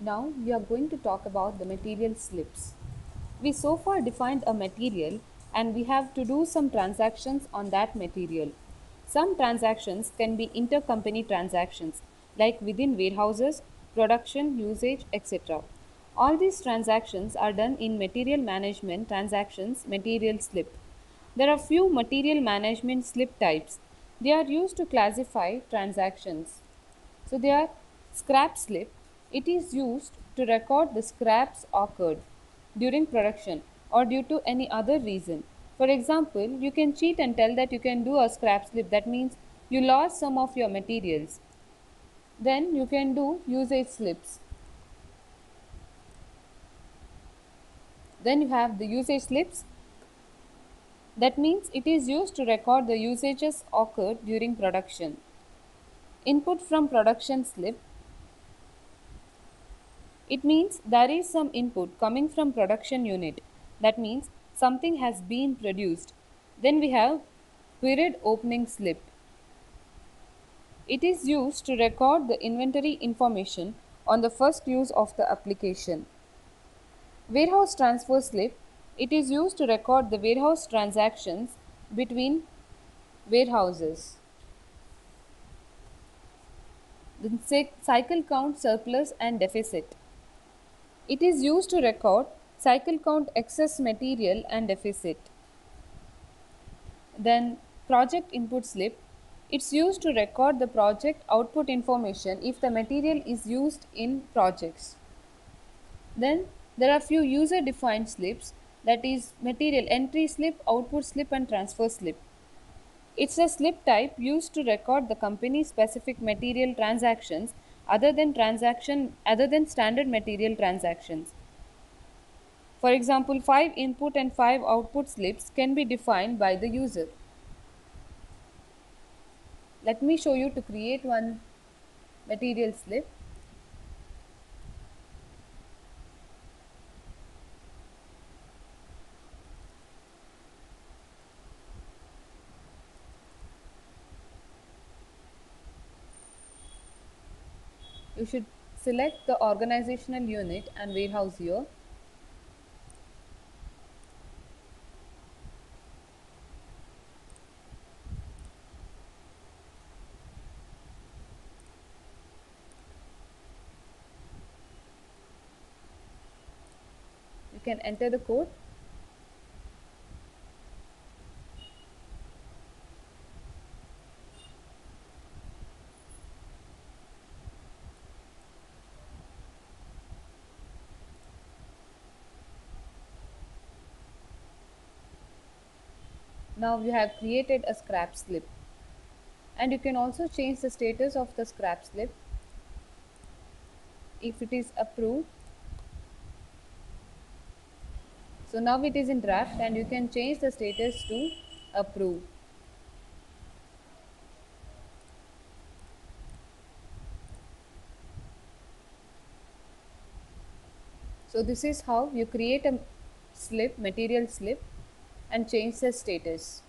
Now we are going to talk about the material slips. We so far defined a material and we have to do some transactions on that material. Some transactions can be intercompany transactions like within warehouses, production, usage, etc. All these transactions are done in material management transactions material slip. There are few material management slip types. They are used to classify transactions. So they are scrap slip. It is used to record the scraps occurred during production or due to any other reason. For example, you can cheat and tell that you can do a scrap slip. That means you lost some of your materials. Then you can do usage slips. Then you have the usage slips. That means it is used to record the usages occurred during production. Input from production slip. It means there is some input coming from production unit. That means something has been produced. Then we have period opening slip. It is used to record the inventory information on the first use of the application. Warehouse transfer slip. It is used to record the warehouse transactions between warehouses. Then cycle count surplus and deficit. It is used to record cycle count excess material and deficit. Then project input slip. It's used to record the project output information if the material is used in projects. Then there are few user defined slips, that is material entry slip, output slip and transfer slip. It's a slip type used to record the company specific material transactions other than standard material transactions. For example, 5 input and 5 output slips can be defined by the user. Let me show you to create one material slip. You should select the organizational unit and warehouse here. You can enter the code. Now you have created a scrap slip. And you can also change the status of the scrap slip. If it is approved, so now it is in draft and you can change the status to approved. So this is how you create a slip, material slip, and change the status.